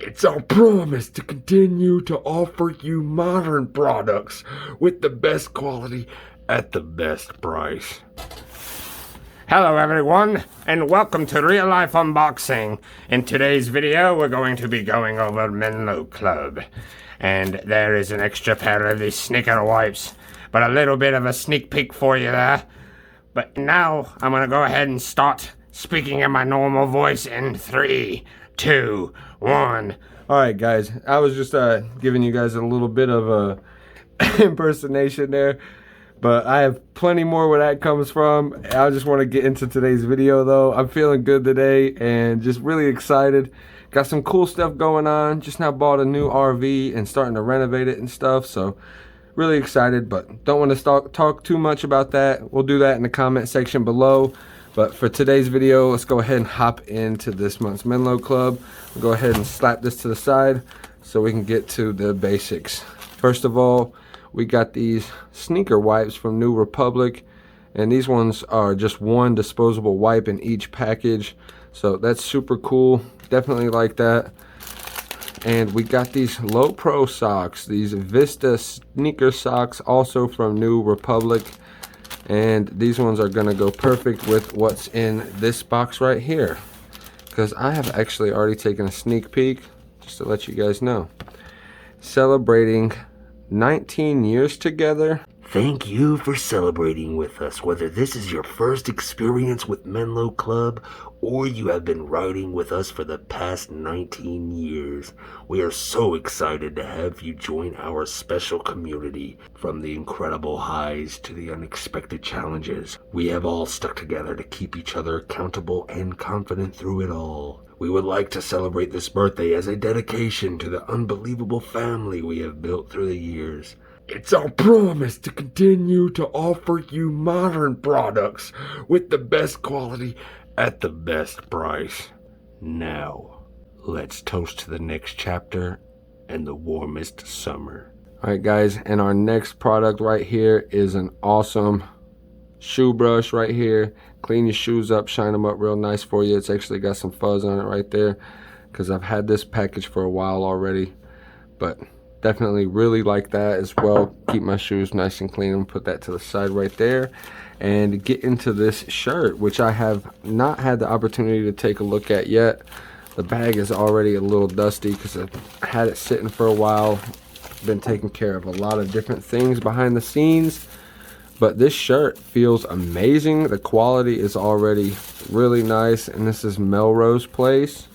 It's our promise to continue to offer you modern products with the best quality at the best price. Hello everyone, and welcome to Real Life Unboxing. In today's video, we're going to be going over Menlo Club. And there is an extra pair of these sneaker wipes, but a little bit of a sneak peek for you there. But now, I'm going to go ahead and start speaking in my normal voice in 3, 2, 1. Alright guys, I was just giving you guys a little bit of a impersonation there. But I have plenty more where that comes from. I just want to get into today's video though. I'm feeling good today and just really excited. Got some cool stuff going on. Just now bought a new RV and starting to renovate it and stuff. So really excited, but don't want to talk too much about that. We'll do that in the comment section below. But for today's video, let's go ahead and hop into this month's Menlo Club. We'll go ahead and slap this to the side so we can get to the basics. First of all, we got these sneaker wipes from New Republic, and these ones are just one disposable wipe in each package, so that's super cool. Definitely like that. And we got these low pro socks, these Vista sneaker socks, also from New Republic, and these ones are gonna go perfect with what's in this box right here, because I have actually already taken a sneak peek, just to let you guys know. Celebrating 19 years together. Thank you for celebrating with us, whether this is your first experience with Menlo Club or you have been riding with us for the past 19 years. We are so excited to have you join our special community. From the incredible highs to the unexpected challenges, we have all stuck together to keep each other accountable and confident through it all. We would like to celebrate this birthday as a dedication to the unbelievable family we have built through the years. It's our promise to continue to offer you modern products with the best quality at the best price. Now, let's toast to the next chapter and the warmest summer. Alright guys, and our next product right here is an awesome shoe brush right here. Clean your shoes up, shine them up real nice for you. It's actually got some fuzz on it right there, because I've had this package for a while already, but definitely really like that as well. Keep my shoes nice and clean and put that to the side right there. And get into this shirt, which I have not had the opportunity to take a look at yet. The bag is already a little dusty because I had it sitting for a while. Been taking care of a lot of different things behind the scenes. But this shirt feels amazing. The quality is already really nice. And this is Melrose Place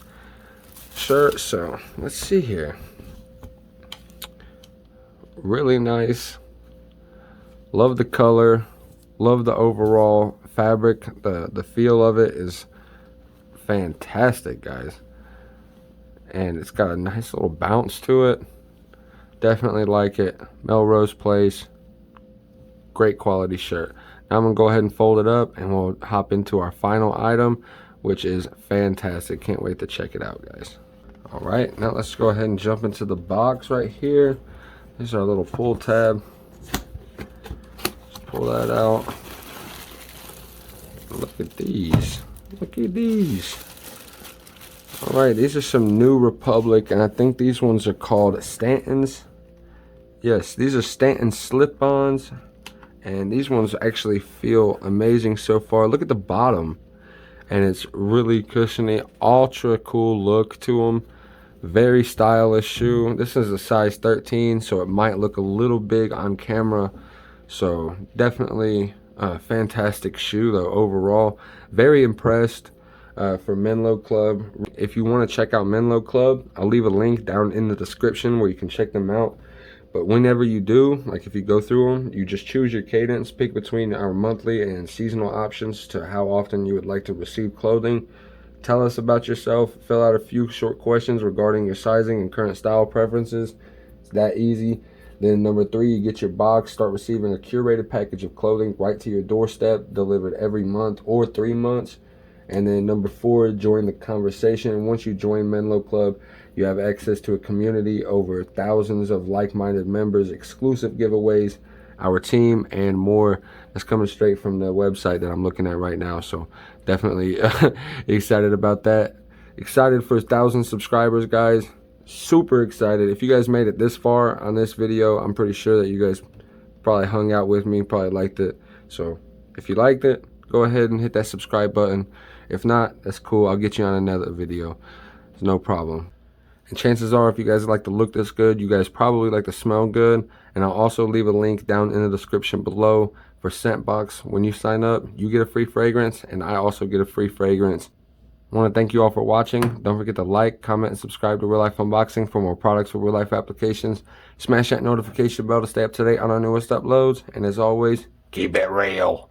shirt. So let's see here. Really nice. Love the color. Love the overall fabric. The feel of it is fantastic, guys. And it's got a nice little bounce to it. Definitely like it. Melrose Place. Great quality shirt. Now I'm gonna go ahead and fold it up and we'll hop into our final item, which is fantastic. Can't wait to check it out, guys. All right, now let's go ahead and jump into the box right here. This is our little pull tab. Just pull that out. Look at these. Look at these. All right, these are some New Republic, and I think these ones are called Stanton's. Yes, these are Stanton slip-ons. And these ones actually feel amazing so far. Look at the bottom. And it's really cushiony. Ultra cool look to them. Very stylish shoe. This is a size 13, so it might look a little big on camera. So definitely a fantastic shoe though overall. Very impressed for Menlo Club. If you want to check out Menlo Club, I'll leave a link down in the description where you can check them out. But whenever you do, like if you go through them, you just choose your cadence, pick between our monthly and seasonal options to how often you would like to receive clothing. Tell us about yourself, fill out a few short questions regarding your sizing and current style preferences. It's that easy. Then number 3, you get your box, start receiving a curated package of clothing right to your doorstep, delivered every month or 3 months. And then number 4, join the conversation. Once you join Menlo Club, you have access to a community over thousands of like-minded members, exclusive giveaways, our team, and more. That's coming straight from the website that I'm looking at right now. So definitely excited about that. Excited for 1,000 subscribers, guys. Super excited. If you guys made it this far on this video, I'm pretty sure that you guys probably hung out with me, probably liked it. So if you liked it, go ahead and hit that subscribe button. If not, that's cool. I'll get you on another video. It's no problem. And chances are, if you guys like to look this good, you guys probably like to smell good. And I'll also leave a link down in the description below for SCENTBOX. When you sign up, you get a free fragrance, and I also get a free fragrance. I want to thank you all for watching. Don't forget to like, comment, and subscribe to Real Life Unboxing for more products for real life applications. Smash that notification bell to stay up to date on our newest uploads. And as always, Keep it real.